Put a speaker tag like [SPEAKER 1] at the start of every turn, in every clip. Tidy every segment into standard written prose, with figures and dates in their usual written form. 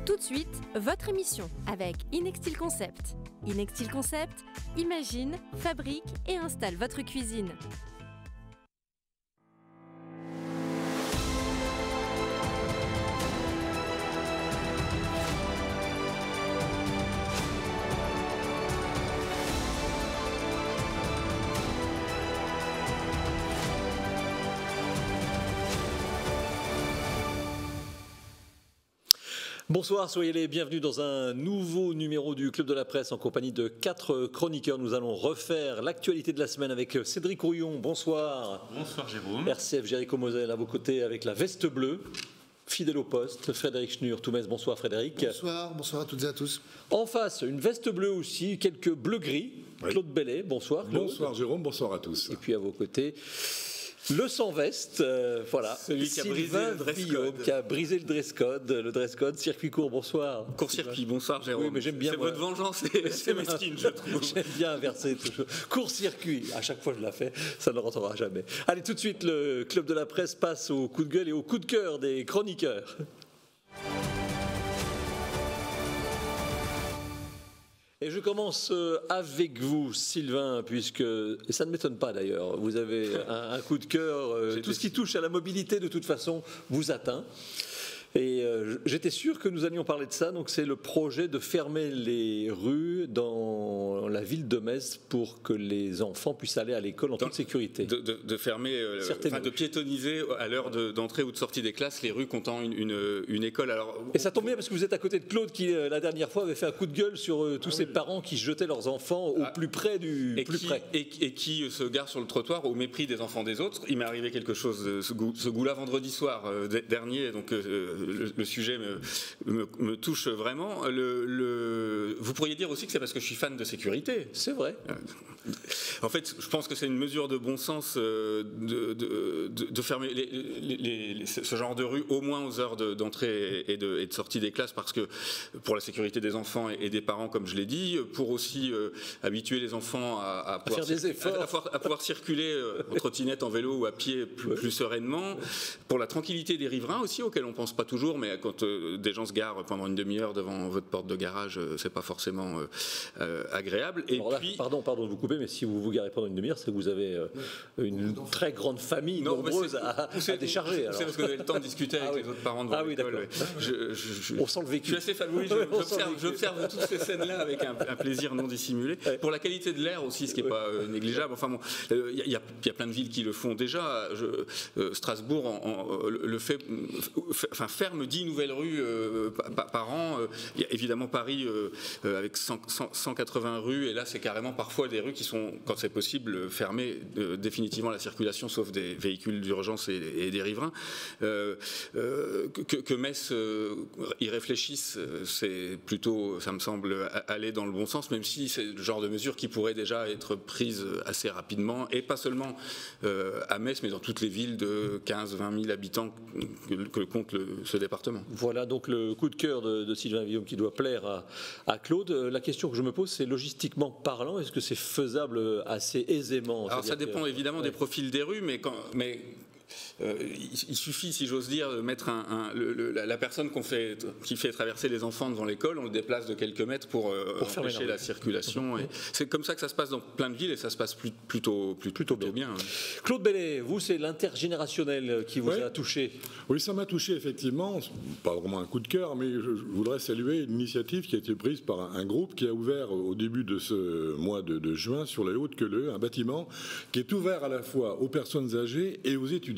[SPEAKER 1] Tout de suite, votre émission avec Inextil Concept. Inextil Concept, imagine, fabrique et installe votre cuisine.
[SPEAKER 2] Bonsoir, soyez les bienvenus dans un nouveau numéro du Club de la Presse en compagnie de 4 chroniqueurs. Nous allons refaire l'actualité de la semaine avec Cédric Rouillon. Bonsoir.
[SPEAKER 3] Bonsoir Jérôme.
[SPEAKER 2] RCF Jéricho Moselle à vos côtés avec la veste bleue. Fidèle au poste, Frédéric Schnur, Toumès. Bonsoir Frédéric.
[SPEAKER 4] Bonsoir à toutes et à tous.
[SPEAKER 2] En face, une veste bleue aussi, quelques bleus-gris. Claude Bellet, bonsoir Claude.
[SPEAKER 5] Bonsoir Jérôme, bonsoir à tous.
[SPEAKER 2] Et puis à vos côtés, le sans-veste, voilà.
[SPEAKER 3] Celui qui a brisé le dress code.
[SPEAKER 2] Qui a brisé le dress code, circuit court, bonsoir.
[SPEAKER 3] Court-circuit, bonsoir Jérôme.
[SPEAKER 2] Oui, mais j'aime bien.
[SPEAKER 3] C'est votre vengeance, c'est mesquine, je trouve.
[SPEAKER 2] J'aime bien inverser toujours. Court-circuit, à chaque fois je la fais, ça ne rentrera jamais. Allez, tout de suite, le Club de la Presse passe au coup de gueule et au coup de cœur des chroniqueurs. Et je commence avec vous, Sylvain, puisque, et ça ne m'étonne pas d'ailleurs, vous avez un coup de cœur, tout ce qui touche à la mobilité de toute façon vous atteint. Et j'étais sûr que nous allions parler de ça, donc c'est le projet de fermer les rues dans la ville de Metz pour que les enfants puissent aller à l'école en toute sécurité.
[SPEAKER 3] De fermer, de piétoniser à l'heure d'entrée ou de sortie des classes les rues comptant une école. Alors,
[SPEAKER 2] et ça tombe bien parce que vous êtes à côté de Claude qui la dernière fois avait fait un coup de gueule sur tous ces parents qui jetaient leurs enfants au plus près du plus près.
[SPEAKER 3] Et qui se garent sur le trottoir au mépris des enfants des autres. Il m'est arrivé quelque chose de ce goût-là vendredi soir dernier, donc le sujet me touche vraiment. Vous pourriez dire aussi que c'est parce que je suis fan de sécurité.
[SPEAKER 2] C'est vrai.
[SPEAKER 3] En fait, je pense que c'est une mesure de bon sens de fermer ce genre de rue au moins aux heures d'entrée et de sortie des classes, parce que pour la sécurité des enfants et des parents, comme je l'ai dit, pour aussi habituer les enfants à
[SPEAKER 2] faire des efforts,
[SPEAKER 3] à pouvoir circuler en trottinette, en vélo ou à pied plus sereinement, pour la tranquillité des riverains aussi, auxquels on pense pas toujours, mais quand des gens se garent pendant une demi-heure devant votre porte de garage, c'est pas forcément agréable. Et
[SPEAKER 2] alors là,
[SPEAKER 3] puis,
[SPEAKER 2] pardon de vous couper, mais si vous vous garez pendant une demi-heure, c'est que vous avez une très grande famille nombreuse à décharger.
[SPEAKER 3] C'est parce que vous avez le temps de discuter avec les autres parents de votre école.
[SPEAKER 2] On sent le vécu.
[SPEAKER 3] Je suis assez fan, oui, j'observe toutes ces scènes-là avec un plaisir non dissimulé. Ouais. Pour la qualité de l'air aussi, ce qui n'est pas négligeable. Enfin bon, il y a plein de villes qui le font déjà. Strasbourg le fait, ferme 10 nouvelles rues par an. Il y a évidemment Paris avec 180 rues, et là c'est carrément parfois des rues qui sont, quand c'est possible, fermées définitivement à la circulation, sauf des véhicules d'urgence et des riverains. Que Metz y réfléchisse, c'est plutôt, ça me semble, aller dans le bon sens, même si c'est le genre de mesure qui pourrait déjà être prise assez rapidement, et pas seulement à Metz, mais dans toutes les villes de 15-20 000 habitants que compte ce département.
[SPEAKER 2] Voilà donc le coup de cœur de Sylvain Villaume qui doit plaire à Claude. La question que je me pose, c'est logistiquement parlant, est-ce que c'est faisable assez aisément?
[SPEAKER 3] Alors ça dépend évidemment des profils des rues, mais il suffit, si j'ose dire, de mettre la personne qui fait traverser les enfants devant l'école, on le déplace de quelques mètres pour empêcher la circulation. Et c'est comme ça que ça se passe dans plein de villes, et ça se passe plutôt bien.
[SPEAKER 2] Claude Bellet, vous, c'est l'intergénérationnel qui vous a touché.
[SPEAKER 5] Oui, ça m'a touché effectivement. Pas vraiment un coup de cœur, mais je voudrais saluer une initiative qui a été prise par un groupe qui a ouvert au début de ce mois de juin sur les Hautes-Queuleux un bâtiment qui est ouvert à la fois aux personnes âgées et aux étudiants.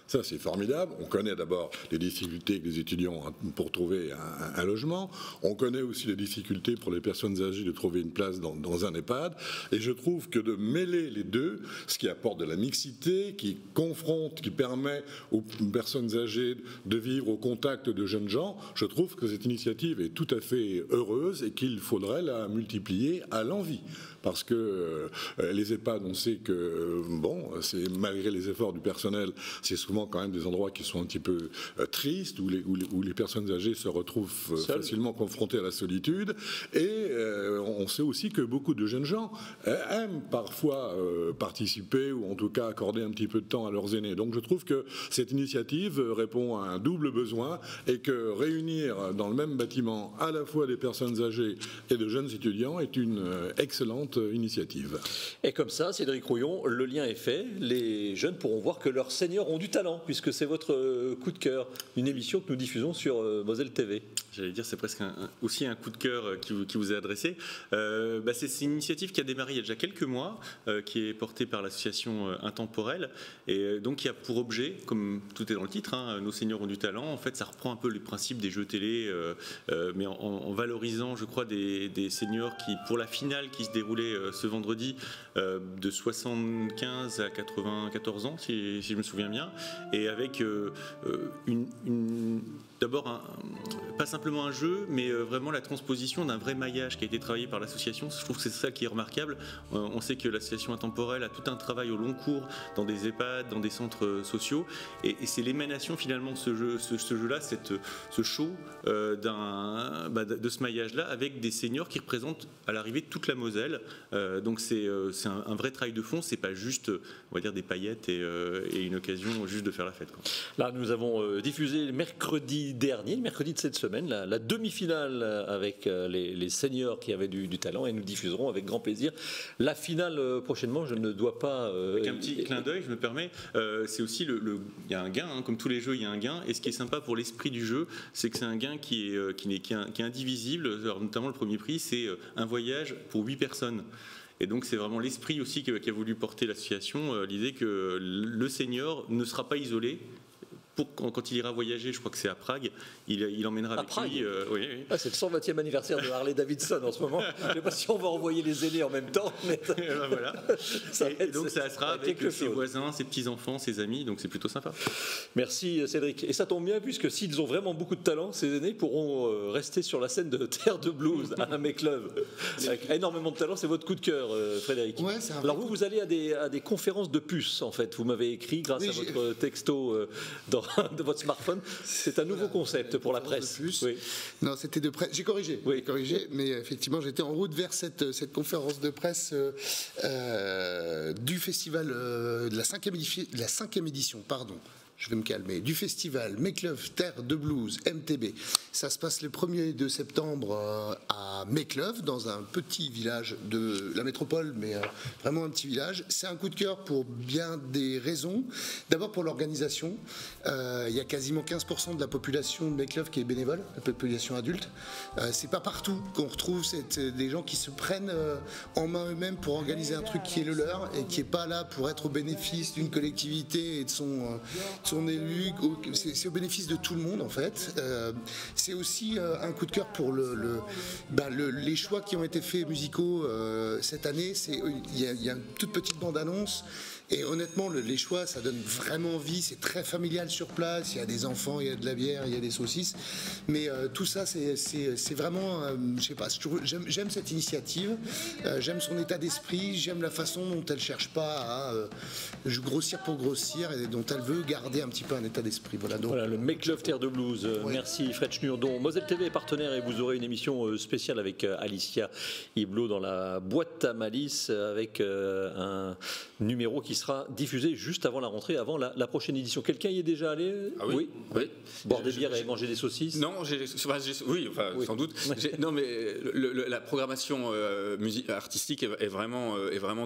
[SPEAKER 5] Ça, c'est formidable. On connaît d'abord les difficultés que les étudiants ont pour trouver un logement. On connaît aussi les difficultés pour les personnes âgées de trouver une place dans un EHPAD. Et je trouve que de mêler les deux, ce qui apporte de la mixité, qui confronte, qui permet aux personnes âgées de vivre au contact de jeunes gens, je trouve que cette initiative est tout à fait heureuse et qu'il faudrait la multiplier à l'envi. parce que les EHPAD, on sait que, bon, c'est malgré les efforts du personnel, c'est souvent quand même des endroits qui sont un petit peu tristes, où les personnes âgées se retrouvent facilement confrontées à la solitude. Et on sait aussi que beaucoup de jeunes gens aiment parfois participer, ou en tout cas accorder un petit peu de temps à leurs aînés. Donc je trouve que cette initiative répond à un double besoin, et que réunir dans le même bâtiment à la fois des personnes âgées et de jeunes étudiants est une excellente initiative.
[SPEAKER 2] Et comme ça, Cédric Rouillon, le lien est fait. Les jeunes pourront voir que leurs seniors ont du talent, puisque c'est votre coup de cœur, une émission que nous diffusons sur Moselle TV.
[SPEAKER 4] J'allais dire, c'est presque aussi un coup de cœur qui vous est adressé. C'est une initiative qui a démarré il y a déjà quelques mois, qui est portée par l'association Intemporelle, et donc qui a pour objet, comme tout est dans le titre, nos seniors ont du talent. En fait, ça reprend un peu les principes des jeux télé, mais en valorisant, je crois, des seniors qui, pour la finale qui se déroulait ce vendredi, de 75 à 94 ans, si je me souviens bien, et avec d'abord, pas simplement un jeu, mais vraiment la transposition d'un vrai maillage qui a été travaillé par l'association. Je trouve que c'est ça qui est remarquable. On sait que l'association Intemporelle a tout un travail au long cours dans des EHPAD, dans des centres sociaux, et c'est l'émanation finalement de ce jeu-là, ce show de ce maillage-là, avec des seniors qui représentent à l'arrivée toute la Moselle. Donc c'est un vrai travail de fond. C'est pas juste, on va dire, des paillettes et une occasion juste de faire la fête, quoi.
[SPEAKER 2] Là, nous avons diffusé mercredi de cette semaine, la demi-finale avec les seniors qui avaient du talent, et nous diffuserons avec grand plaisir la finale prochainement. Je ne dois pas...
[SPEAKER 4] Avec un petit clin d'œil, je me permets, c'est aussi il y a un gain, comme tous les jeux, il y a un gain, et ce qui est sympa pour l'esprit du jeu, c'est que c'est un gain qui est indivisible. Alors, notamment le premier prix, c'est un voyage pour 8 personnes. Et donc c'est vraiment l'esprit aussi qu'a voulu porter l'association, l'idée que le senior ne sera pas isolé. Quand il ira voyager, je crois que c'est à Prague, il emmènera avec lui. Oui.
[SPEAKER 2] Ah, c'est le 120e anniversaire de Harley Davidson en ce moment. Je ne sais pas si on va envoyer les aînés en même temps. Mais...
[SPEAKER 4] voilà. Et donc ça sera avec ses voisins, ses petits-enfants, ses amis, donc c'est plutôt sympa.
[SPEAKER 2] Merci Cédric. Et ça tombe bien, puisque s'ils ont vraiment beaucoup de talent, ces aînés pourront rester sur la scène de Terre de Blues à un Make-Love. Avec énormément de talent, c'est votre coup de cœur, Frédéric.
[SPEAKER 6] Ouais,
[SPEAKER 2] alors vous allez à des conférences de puces, en fait. Vous m'avez écrit, grâce à votre texto de votre smartphone. C'est un nouveau concept pour la presse.
[SPEAKER 6] Oui. Non, c'était de presse. J'ai corrigé. Oui. Corrigé, mais effectivement, j'étais en route vers cette conférence de presse du festival de la 5e édition, pardon. Je vais me calmer, du festival Make-Love Terre de Blues, MTB. Ça se passe le 1er de septembre à Make-Love, dans un petit village de la métropole, mais vraiment un petit village. C'est un coup de cœur pour bien des raisons. D'abord pour l'organisation. Il y a quasiment 15% de la population de Make-Love qui est bénévole, la population adulte. C'est pas partout qu'on retrouve des gens qui se prennent en main eux-mêmes pour organiser un truc qui est le leur, et qui n'est pas là pour être au bénéfice d'une collectivité et de son élu. C'est au bénéfice de tout le monde, en fait. C'est aussi un coup de cœur pour les choix qui ont été faits musicaux cette année. Il y a une toute petite bande-annonce. Et honnêtement, les choix, ça donne vraiment envie. C'est très familial sur place. Il y a des enfants, il y a de la bière, il y a des saucisses. Mais tout ça, c'est vraiment, je sais pas. J'aime cette initiative. J'aime son état d'esprit. J'aime la façon dont elle cherche pas à grossir pour grossir, et dont elle veut garder un petit peu un état d'esprit. Voilà. Donc,
[SPEAKER 2] voilà le Make-Love Terre de Blues.
[SPEAKER 6] Ouais.
[SPEAKER 2] Merci Fred Schnur-Don. Moselle TV est partenaire, et vous aurez une émission spéciale avec Alicia Iblot dans la boîte à malice, avec un numéro qui sera diffusé juste avant la rentrée, avant la prochaine édition. Quelqu'un y est déjà allé?
[SPEAKER 3] Ah oui.
[SPEAKER 2] Boire des bières et manger des saucisses?
[SPEAKER 3] Non, oui, sans doute. Non, mais la programmation artistique est vraiment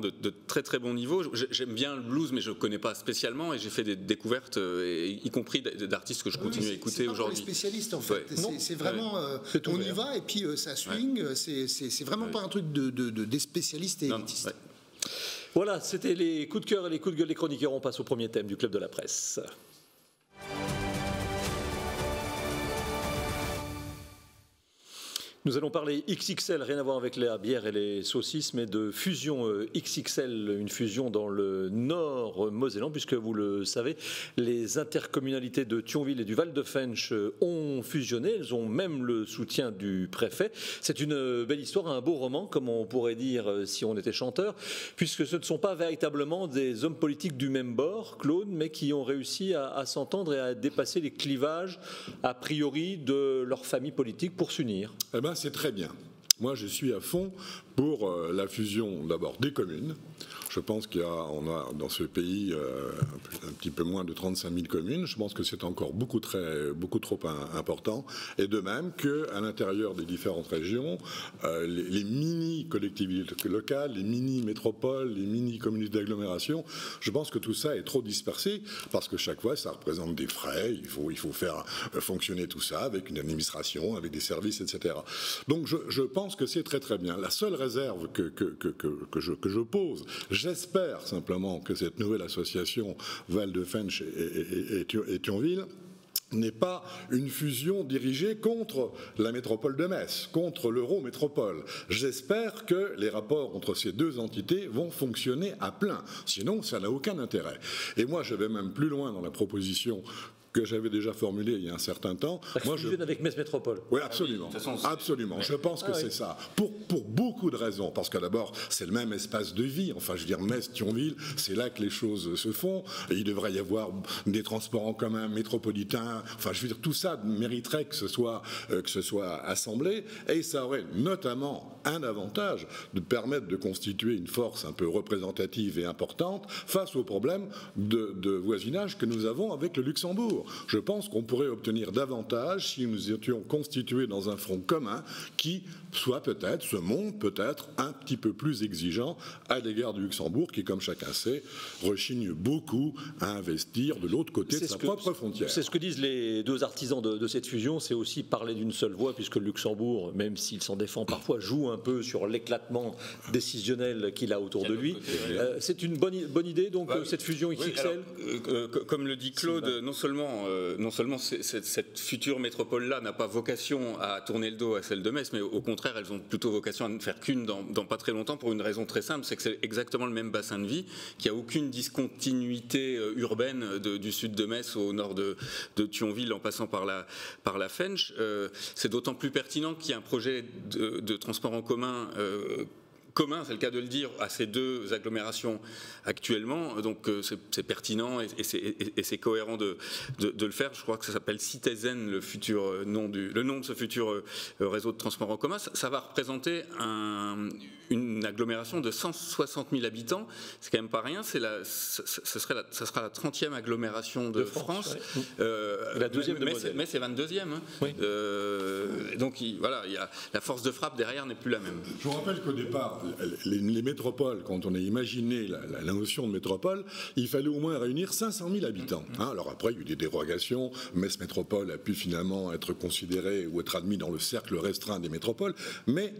[SPEAKER 3] de très très bon niveau. J'aime bien le blues, mais je ne connais pas spécialement, et j'ai fait des découvertes, y compris d'artistes que je continue à écouter aujourd'hui.
[SPEAKER 6] C'est pas pour les spécialistes, en fait. C'est vraiment, on y va, et puis ça swing. C'est vraiment pas un truc des spécialistes et élitistes.
[SPEAKER 2] Voilà, c'était les coups de cœur et les coups de gueule des chroniqueurs. On passe au premier thème du Club de la Presse. Nous allons parler XXL, rien à voir avec la bière et les saucisses, mais de fusion XXL, une fusion dans le nord mosellan, puisque vous le savez, les intercommunalités de Thionville et du Val-de-Fensch ont fusionné, elles ont même le soutien du préfet. C'est une belle histoire, un beau roman, comme on pourrait dire si on était chanteur, puisque ce ne sont pas véritablement des hommes politiques du même bord, Claude, mais qui ont réussi à s'entendre et à dépasser les clivages, a priori, de leur famille politique pour s'unir.
[SPEAKER 5] Eh ben, c'est très bien. Moi, je suis à fond pour la fusion d'abord des communes. Je pense qu'on a dans ce pays un petit peu moins de 35 000 communes. Je pense que c'est encore beaucoup trop important. Et de même qu'à l'intérieur des différentes régions, les mini-collectivités locales, les mini-métropoles, les mini-communautés d'agglomération, je pense que tout ça est trop dispersé parce que chaque fois, ça représente des frais. Il faut faire fonctionner tout ça avec une administration, avec des services, etc. Donc je pense que c'est très très bien. La seule réserve que je pose, j'espère simplement que cette nouvelle association Val-de-Fensch et Thionville n'est pas une fusion dirigée contre la métropole de Metz, contre l'Eurométropole. J'espère que les rapports entre ces deux entités vont fonctionner à plein. Sinon, ça n'a aucun intérêt. Et moi, je vais même plus loin dans la proposition que j'avais déjà formulé il y a un certain temps.
[SPEAKER 2] Moi, je avec Metz Métropole.
[SPEAKER 5] Oui, absolument. Absolument. Je pense que c'est ça. Pour beaucoup de raisons. Parce que d'abord, c'est le même espace de vie. Enfin, je veux dire, Metz, Thionville, c'est là que les choses se font. Et il devrait y avoir des transports en commun métropolitains. Enfin, je veux dire, tout ça mériterait que ce soit assemblé. Et ça aurait notamment un avantage de permettre de constituer une force un peu représentative et importante face aux problèmes de voisinage que nous avons avec le Luxembourg. Je pense qu'on pourrait obtenir davantage si nous étions constitués dans un front commun qui soit peut-être, se montre peut-être un petit peu plus exigeant à l'égard du Luxembourg qui, comme chacun sait, rechigne beaucoup à investir de l'autre côté de sa propre frontière.
[SPEAKER 2] C'est ce que disent les deux artisans de cette fusion, c'est aussi parler d'une seule voix, puisque le Luxembourg, même s'il s'en défend parfois, joue un peu sur l'éclatement décisionnel qu'il a autour de lui. C'est une bonne idée, donc, cette fusion XXL.
[SPEAKER 3] Comme le dit Claude, non seulement cette future métropole-là n'a pas vocation à tourner le dos à celle de Metz, mais au contraire, elles ont plutôt vocation à ne faire qu'une dans pas très longtemps, pour une raison très simple, c'est que c'est exactement le même bassin de vie, qu'il n'y a aucune discontinuité urbaine du sud de Metz au nord de Thionville en passant par la Fensch. C'est d'autant plus pertinent qu'il y a un projet de transport en commun c'est le cas de le dire, à ces deux agglomérations actuellement, donc c'est pertinent et c'est cohérent de le faire. Je crois que ça s'appelle Citizen, le nom de ce futur réseau de transport en commun. Ça va représenter une agglomération de 160 000 habitants, c'est quand même pas rien. Ça sera la 30e agglomération de France.
[SPEAKER 2] La deuxième de Moselle.
[SPEAKER 3] Mais c'est 22e. Hein.
[SPEAKER 2] Oui.
[SPEAKER 3] Donc voilà, la force de frappe derrière n'est plus la même.
[SPEAKER 5] Je vous rappelle qu'au départ, les métropoles, quand on a imaginé la notion de métropole, il fallait au moins réunir 500 000 habitants. Alors après, il y a eu des dérogations. Metz Métropole a pu finalement être considéré ou être admis dans le cercle restreint des métropoles, mais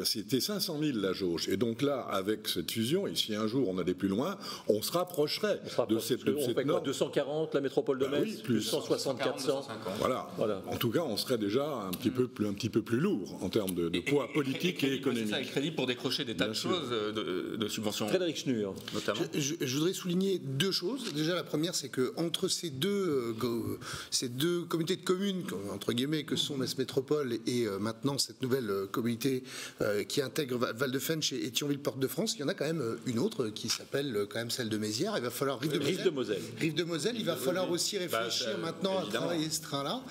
[SPEAKER 5] c'était 500 000 la jauge. Et donc là, avec cette fusion, et si un jour on allait plus loin, on se rapprocherait de cette norme.
[SPEAKER 2] 240 la métropole de Metz,
[SPEAKER 5] oui, plus
[SPEAKER 2] 160, 400.
[SPEAKER 5] Voilà. En tout cas, on serait déjà un petit peu plus lourd en termes de poids politique et économique.
[SPEAKER 3] C'est ça, et crédit pour décrocher des tas de choses, de subventions.
[SPEAKER 2] Frédéric Schnur,
[SPEAKER 6] notamment. Je voudrais souligner deux choses. Déjà, la première, c'est que entre ces deux communautés de communes, entre guillemets, que sont Metz Métropole et maintenant cette nouvelle communauté qui intègre Val-de-Fensch et Thionville-Porte de France, il y en a quand même une autre qui s'appelle quand même celle de Mézières. Il va falloir Rive de Moselle. Il va falloir aussi réfléchir maintenant à travailler ce train-là.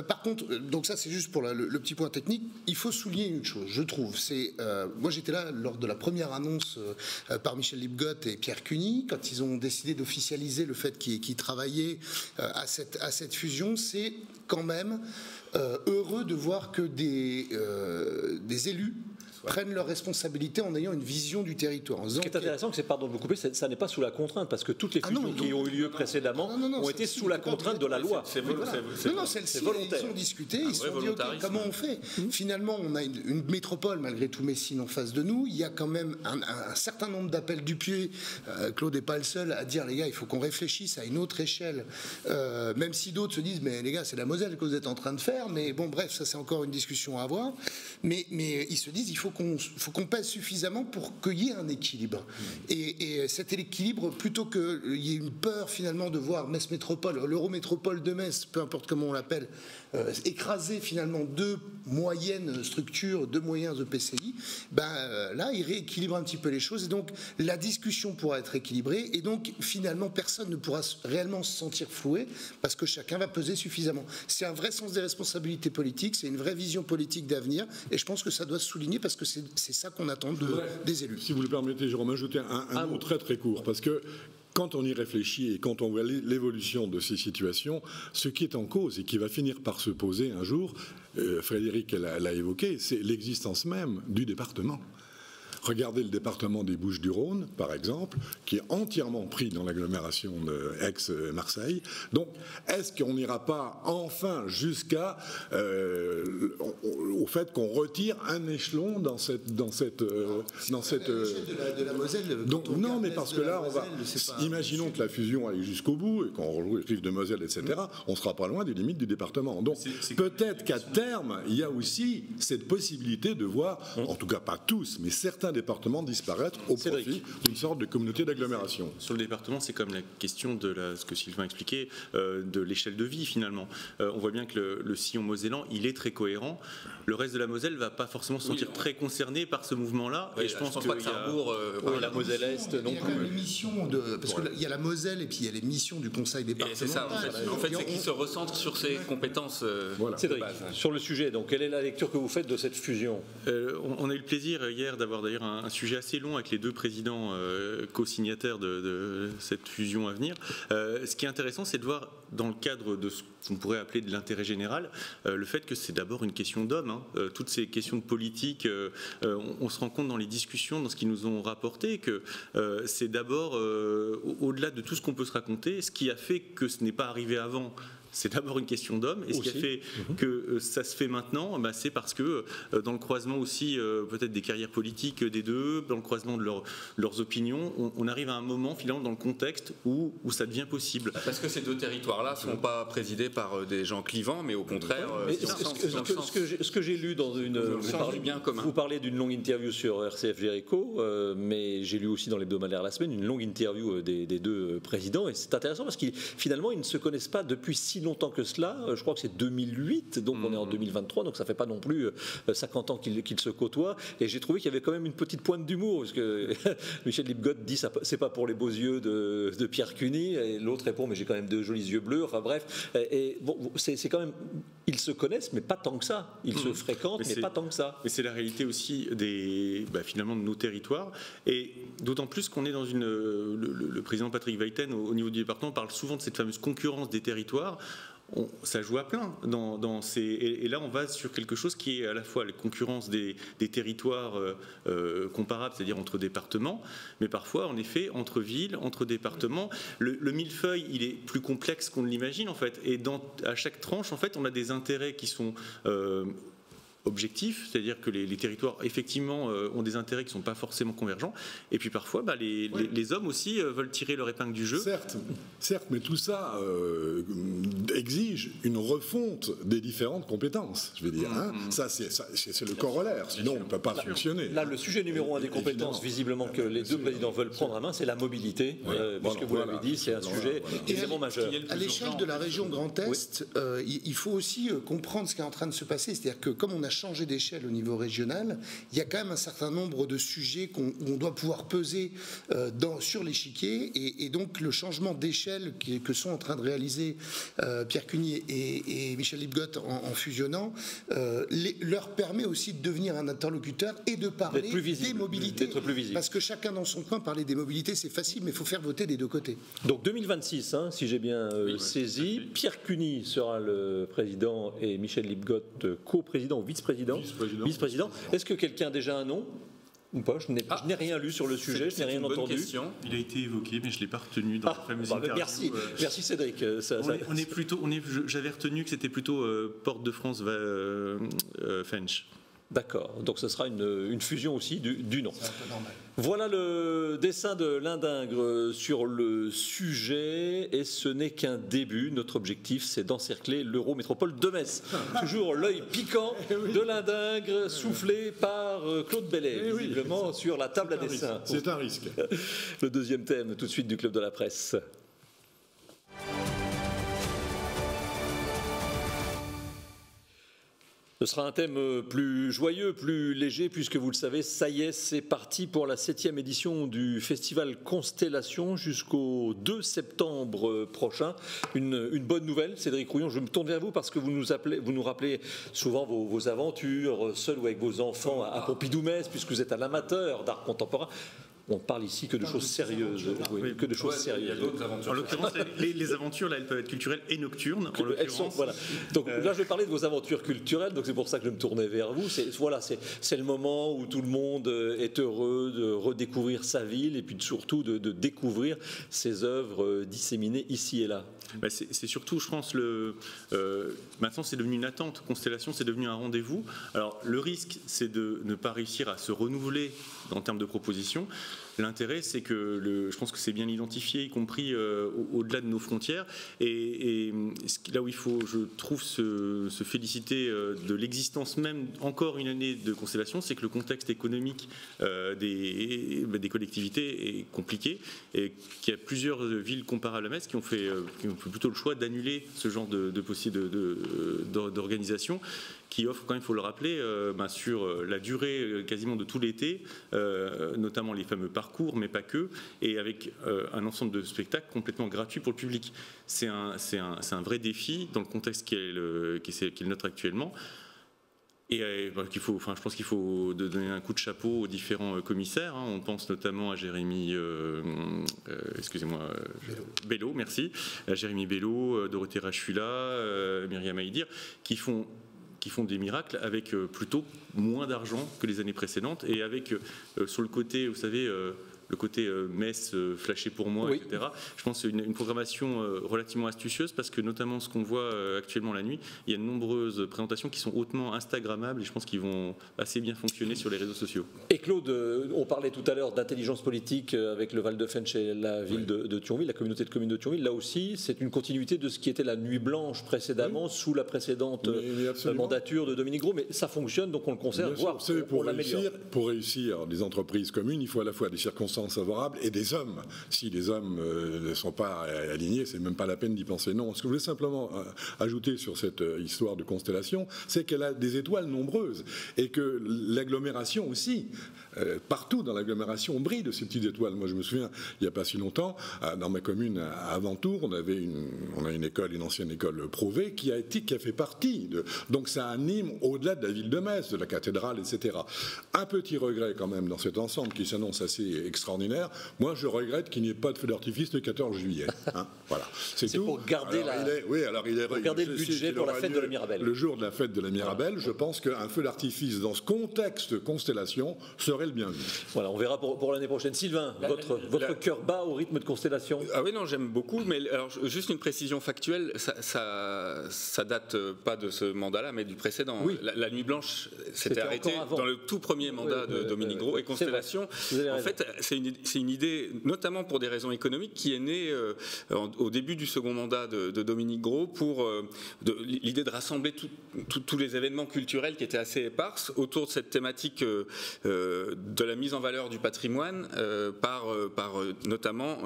[SPEAKER 6] Par contre, donc ça c'est juste pour le petit point technique. Il faut souligner une chose, je trouve. C'est moi j'étais là lors de la première annonce par Michel Lipgott et Pierre Cuny, quand ils ont décidé d'officialiser le fait qu'ils travaillaient à cette fusion. C'est quand même heureux de voir que des élus prennent leurs responsabilités en ayant une vision du territoire.
[SPEAKER 2] Ce qui est intéressant, c'est, pardon de vous couper, ça n'est pas sous la contrainte, parce que toutes les fusions qui ont eu lieu précédemment ont été sous la contrainte de la loi.
[SPEAKER 6] Celle-ci, ils ont discuté, ils se sont dit, OK, comment on fait? Finalement, on a une métropole, malgré tout Messine en face de nous. Il y a quand même un certain nombre d'appels du pied. Claude n'est pas le seul à dire, les gars, il faut qu'on réfléchisse à une autre échelle. Même si d'autres se disent, mais les gars, c'est la Moselle que vous êtes en train de faire. Mais bon, bref, ça c'est encore une discussion à avoir. Mais ils se disent, il faut qu'on pèse suffisamment pour qu'il y ait un équilibre. Et cet équilibre, plutôt qu'il y ait une peur finalement de voir Metz Métropole, l'Eurométropole de Metz, peu importe comment on l'appelle, écraser finalement deux moyennes structures, deux moyens EPCI, là, il rééquilibre un petit peu les choses. Et donc, la discussion pourra être équilibrée. Et donc, finalement, personne ne pourra réellement se sentir floué parce que chacun va peser suffisamment. C'est un vrai sens des responsabilités politiques, c'est une vraie vision politique d'avenir. Et je pense que ça doit se souligner parce que c'est ça qu'on attend des élus.
[SPEAKER 5] Si vous le permettez, Jérôme, ajouter un mot très très court, parce que quand on y réfléchit et quand on voit l'évolution de ces situations, ce qui est en cause et qui va finir par se poser un jour, Frédéric l'a évoqué, c'est l'existence même du département. Regardez le département des Bouches-du-Rhône, par exemple, qui est entièrement pris dans l'agglomération d'Aix-Marseille. Donc, est-ce qu'on n'ira pas enfin jusqu'à au fait qu'on retire un échelon dans cette
[SPEAKER 6] de la Moselle.
[SPEAKER 5] Donc non, mais parce que là, imaginons que la fusion aille jusqu'au bout et qu'on arrive de Moselle, etc. On ne sera pas loin des limites du département. Donc peut-être qu'à terme, il y a aussi cette possibilité de voir, en tout cas pas tous, mais certains départements disparaître au profit d'une sorte de communauté d'agglomération.
[SPEAKER 4] Sur le département, c'est comme la question de ce que Sylvain expliquait, de l'échelle de vie finalement. On voit bien que le sillon mosellan, il est très cohérent. Le reste de la Moselle ne va pas forcément se sentir très concerné par ce mouvement-là.
[SPEAKER 3] Et je pense pas que Sarrebourg,
[SPEAKER 2] la Moselle Est non plus.
[SPEAKER 6] Parce qu'il y a la Moselle et puis il y a les missions du conseil départemental.
[SPEAKER 3] C'est ça, en fait, c'est qu'il se recentre sur ses compétences.
[SPEAKER 2] Cédric, sur le sujet, donc quelle est la lecture que vous faites de cette fusion?
[SPEAKER 4] On a eu le plaisir hier d'avoir d'ailleurs un sujet assez long avec les deux présidents co-signataires de cette fusion à venir. Ce qui est intéressant, c'est de voir dans le cadre de ce qu'on pourrait appeler de l'intérêt général, le fait que c'est d'abord une question d'hommes. Toutes ces questions de politique, on se rend compte dans les discussions, dans ce qu'ils nous ont rapporté, que c'est d'abord, au-delà de tout ce qu'on peut se raconter, ce qui a fait que ce n'est pas arrivé avant. C'est d'abord une question d'hommes. Et ce qui a fait que ça se fait maintenant, c'est parce que dans le croisement aussi, peut-être des carrières politiques des deux, dans le croisement de leurs opinions, on arrive à un moment finalement dans le contexte où ça devient possible.
[SPEAKER 3] Parce que ces deux territoires-là ne sont pas présidés par des gens clivants, mais au contraire...
[SPEAKER 2] Ce que j'ai lu dans une... Vous parlez d'une longue interview sur RCF Jéricho, mais j'ai lu aussi dans l'hebdomadaire La Semaine une longue interview des deux présidents. Et c'est intéressant parce qu'ils finalement ils ne se connaissent pas depuis si longtemps que cela. Je crois que c'est 2008, donc on est en 2023, donc ça fait pas non plus 50 ans qu'ils se côtoient. Et j'ai trouvé qu'il y avait quand même une petite pointe d'humour, parce que Michel Lipgott dit ça, c'est pas pour les beaux yeux de Pierre Cuny, et l'autre répond mais j'ai quand même de jolis yeux bleus. Enfin bref, et bon, c'est quand même, ils se connaissent, mais pas tant que ça. Ils se fréquentent, mais pas tant que ça.
[SPEAKER 4] Mais c'est la réalité aussi finalement de nos territoires, et d'autant plus qu'on est dans le président Patrick Weiten au niveau du département parle souvent de cette fameuse concurrence des territoires. Ça joue à plein et là on va sur quelque chose qui est à la fois la concurrence des territoires comparables, c'est-à-dire entre départements, mais parfois en effet entre villes, entre départements. Le millefeuille, il est plus complexe qu'on ne l'imagine en fait, et à chaque tranche en fait on a des intérêts qui sont objectifs, c'est-à-dire que les territoires effectivement ont des intérêts qui ne sont pas forcément convergents, et puis parfois les hommes aussi veulent tirer leur épingle du jeu.
[SPEAKER 5] Certes, mais tout ça exige une refonte des différentes compétences, je veux dire. Ça, c'est le corollaire, sinon on ne peut pas fonctionner.
[SPEAKER 2] Là, le sujet numéro un des compétences, visiblement, que les deux présidents veulent prendre à main, c'est la mobilité, puisque vous l'avez dit, c'est un sujet extrêmement majeur.
[SPEAKER 6] À l'échelle de la région Grand Est, il faut aussi comprendre ce qui est en train de se passer, c'est-à-dire que comme on a changé d'échelle au niveau régional, il y a quand même un certain nombre de sujets où on doit pouvoir peser sur l'échiquier, et donc le changement d'échelle que sont en train de réaliser Pierre Cuny et Michel Lipgott en fusionnant leur permet aussi de devenir un interlocuteur et de parler des mobilités. Parce que chacun dans son coin, parler des mobilités c'est facile, mais il faut faire voter des deux côtés.
[SPEAKER 2] Donc 2026, si j'ai bien saisi, Pierre Cuny sera le président et Michel Lipgott co-président ou vice-président vice-président. Vice-président. Est-ce que quelqu'un a déjà un nom ou pas? Je n'ai rien lu sur le sujet, je n'ai rien entendu.
[SPEAKER 3] Question.
[SPEAKER 4] Il a été évoqué, mais je ne l'ai pas retenu dans la fameuse interview.
[SPEAKER 2] Merci Cédric.
[SPEAKER 4] J'avais retenu que c'était plutôt Porte de France Fench.
[SPEAKER 2] D'accord, donc ce sera une fusion aussi du nom.
[SPEAKER 6] C'est un peu normal.
[SPEAKER 2] Voilà le dessin de Lindingre sur le sujet, et ce n'est qu'un début. Notre objectif, c'est d'encercler l'Eurométropole de Metz. Toujours l'œil piquant de Lindingre, soufflé par Claude Bellet, visiblement sur la table à dessin.
[SPEAKER 5] C'est un risque.
[SPEAKER 2] Le deuxième thème, tout de suite, du Club de la Presse. Ce sera un thème plus joyeux, plus léger, puisque vous le savez, ça y est, c'est parti pour la 7e édition du festival Constellation jusqu'au 2 septembre prochain. Une bonne nouvelle, Cédric Rouillon, je me tourne vers vous parce que vous nous rappelez souvent vos aventures, seuls ou avec vos enfants à Pompidou-Metz, puisque vous êtes un amateur d'art contemporain. On parle ici que de choses sérieuses. Que de choses sérieuses.
[SPEAKER 3] Il y a d'autres aventures.
[SPEAKER 4] En l'occurrence, les aventures, là, elles peuvent être culturelles et nocturnes.
[SPEAKER 2] Voilà. Donc là, je vais parler de vos aventures culturelles, donc c'est pour ça que je me tournais vers vous. C'est le moment où tout le monde est heureux de redécouvrir sa ville et puis surtout de découvrir ses œuvres disséminées ici et là.
[SPEAKER 4] C'est surtout, je pense, maintenant c'est devenu une attente. Constellation, c'est devenu un rendez-vous. Alors le risque, c'est de ne pas réussir à se renouveler en termes de propositions. L'intérêt, c'est que je pense que c'est bien identifié, y compris au-delà de nos frontières. Et là où il faut, je trouve, se féliciter de l'existence même, encore une année de Constellation, c'est que le contexte économique des collectivités est compliqué et qu'il y a plusieurs villes comparables à Metz qui ont fait plutôt le choix d'annuler ce genre d'organisation, qui offre, quand même, il faut le rappeler, sur la durée quasiment de tout l'été, notamment les fameux parcours, mais pas que, et avec un ensemble de spectacles complètement gratuits pour le public. C'est un vrai défi dans le contexte qui est le nôtre actuellement. Et je pense qu'il faut donner un coup de chapeau aux différents commissaires. On pense notamment à Jérémy Bello, merci, à Jérémy Bello, Dorothée Rachula, Myriam Haïdir, qui font des miracles avec plutôt moins d'argent que les années précédentes, et avec sur le côté, vous savez, le côté Metz, flashé pour moi, oui, etc. Je pense que c'est une programmation relativement astucieuse, parce que notamment ce qu'on voit actuellement la nuit, il y a de nombreuses présentations qui sont hautement instagrammables, et je pense qu'ils vont assez bien fonctionner sur les réseaux sociaux.
[SPEAKER 2] Et Claude, on parlait tout à l'heure d'intelligence politique avec le Val de Fench et la ville de Thionville, la communauté de communes de Thionville. Là aussi, c'est une continuité de ce qui était la Nuit Blanche précédemment, sous la précédente mandature de Dominique Gros, mais ça fonctionne, donc on le conserve, voire on l'améliore.
[SPEAKER 5] Pour réussir des entreprises communes, il faut à la fois des circonstances favorables et des hommes. Si les hommes ne sont pas alignés, c'est même pas la peine d'y penser. Non, ce que je voulais simplement ajouter sur cette histoire de Constellation, c'est qu'elle a des étoiles nombreuses et que l'agglomération aussi, partout dans l'agglomération, on brille de ces petites étoiles. Moi, je me souviens, il n'y a pas si longtemps, dans ma commune à Aventour, on a une ancienne école Prouvé qui a fait partie donc ça anime au-delà de la ville de Metz, de la cathédrale, etc. Un petit regret quand même dans cet ensemble qui s'annonce assez extraordinaire. Moi, je regrette qu'il n'y ait pas de feu d'artifice le 14 juillet. Voilà. C'est tout.
[SPEAKER 2] Pour garder le budget pour la fête de la Mirabelle.
[SPEAKER 5] Le jour de la fête de la Mirabelle, je pense qu'un feu d'artifice dans ce contexte Constellation serait le bienvenu.
[SPEAKER 2] Voilà, on verra pour l'année prochaine. Sylvain, votre cœur bat au rythme de Constellation.
[SPEAKER 3] Ah oui, non, j'aime beaucoup, mais alors, juste une précision factuelle, ça date pas de ce mandat-là, mais du précédent. Oui. La Nuit Blanche s'était arrêtée dans le tout premier mandat de Dominique Gros, et Constellation, en fait, c'est une idée, notamment pour des raisons économiques, qui est née au début du second mandat de Dominique Gros, pour l'idée de rassembler tous les événements culturels qui étaient assez éparses autour de cette thématique de la mise en valeur du patrimoine par notamment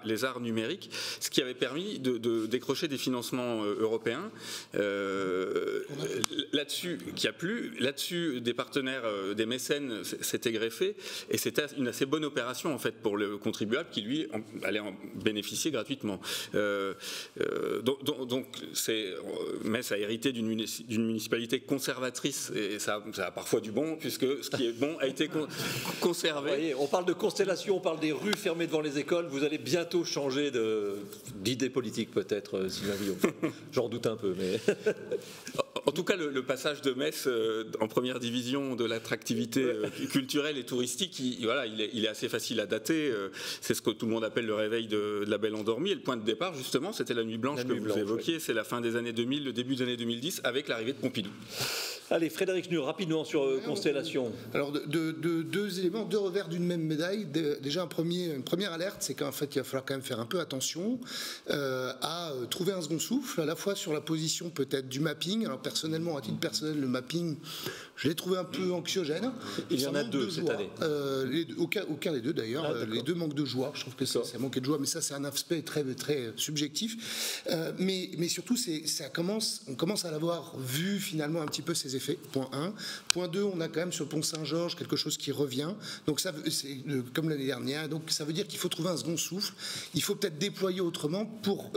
[SPEAKER 3] les arts numériques, ce qui avait permis de décrocher des financements européens. Là-dessus, qui a plu, là-dessus des partenaires, des mécènes s'étaient greffés, et c'était une assez bonne opération en fait pour le contribuable qui lui allait en bénéficier gratuitement. Donc Metz a hérité d'une municipalité conservatrice, et ça a parfois du bon, puisque ce qui est bon a été conservé.
[SPEAKER 2] Vous voyez, on parle de Constellation, on parle des rues fermées devant les écoles. Vous allez bientôt changer d'idée politique peut-être, Sylvain Villot. J'en doute un peu, mais
[SPEAKER 3] En tout cas, le passage de Metz en première division de l'attractivité culturelle et touristique, il est assez facile à dater. C'est ce que tout le monde appelle le réveil de la Belle Endormie. Et le point de départ, justement, c'était la Nuit Blanche que vous évoquiez. C'est la fin des années 2000, le début des années 2010, avec l'arrivée de Pompidou.
[SPEAKER 2] Allez, Frédéric Schnur, rapidement sur Constellation.
[SPEAKER 6] Alors, deux éléments, deux revers d'une même médaille. Déjà, une première alerte, c'est qu'en fait, il va falloir quand même faire un peu attention à trouver un second souffle, à la fois sur la position peut-être du mapping. Alors, personnellement, à titre personnel, le mapping, je l'ai trouvé un peu anxiogène.
[SPEAKER 2] Il y en a deux cette année.
[SPEAKER 6] Aucun des deux, d'ailleurs. Les deux manquent de joie. Je trouve que ça manquait de joie, mais ça, c'est un aspect très, très subjectif. Mais surtout, on commence à l'avoir vu, finalement, un petit peu ces effets, point 1. Point 2, on a quand même sur le pont Saint-Georges quelque chose qui revient, donc ça, c'est comme l'année dernière, donc ça veut dire qu'il faut trouver un second souffle, il faut peut-être déployer autrement pour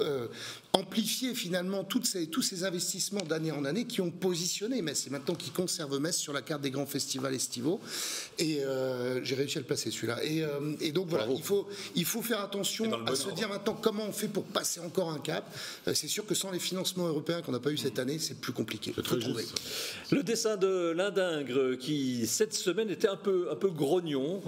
[SPEAKER 6] amplifier finalement tous ces investissements d'année en année qui ont positionné Metz, et maintenant qui conservent Metz sur la carte des grands festivals estivaux, et j'ai réussi à le placer celui-là, et donc voilà, il faut faire attention à se dire maintenant comment on fait pour passer encore un cap. C'est sûr que sans les financements européens qu'on n'a pas eu cette année, c'est plus compliqué.
[SPEAKER 2] Le dessin de l'Indingre qui cette semaine était un peu grognon.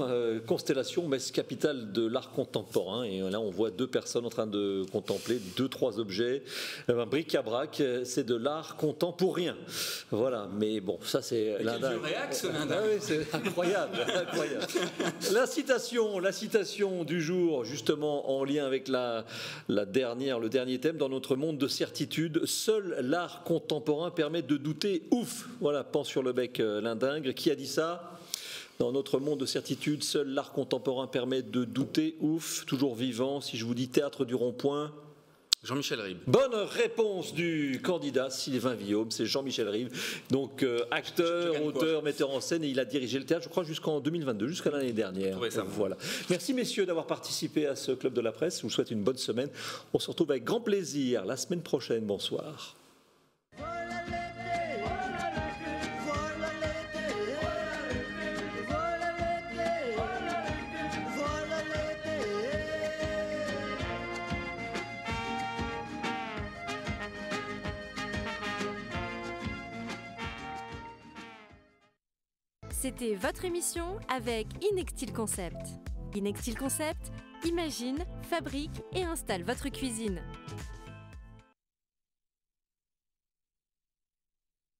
[SPEAKER 2] Constellation, Metz, capitale de l'art contemporain, et là on voit deux personnes en train de contempler 2-3 objets, un bric-à-brac, c'est de l'art contemporain. Voilà, mais bon, ça c'est l'Indingre. Oui, c'est incroyable. La citation du jour, justement en lien avec le dernier thème, dans notre monde de certitude, seul l'art contemporain permet de douter. Ouf, voilà, pan sur le bec l'Indingre. Qui a dit ça? Dans notre monde de certitude, seul l'art contemporain permet de douter. Ouf, toujours vivant. Si je vous dis théâtre du rond-point.
[SPEAKER 3] Jean-Michel Ribes.
[SPEAKER 2] Bonne réponse du candidat Sylvain Villaume, c'est Jean-Michel Ribes, donc acteur, auteur, metteur en scène, et il a dirigé le théâtre, je crois, jusqu'en 2022, jusqu'à l'année dernière. Voilà. Merci messieurs d'avoir participé à ce Club de la Presse. Je vous souhaite une bonne semaine. On se retrouve avec grand plaisir la semaine prochaine. Bonsoir.
[SPEAKER 1] C'était votre émission avec Inextil Concept. Inextil Concept, imagine, fabrique et installe votre cuisine.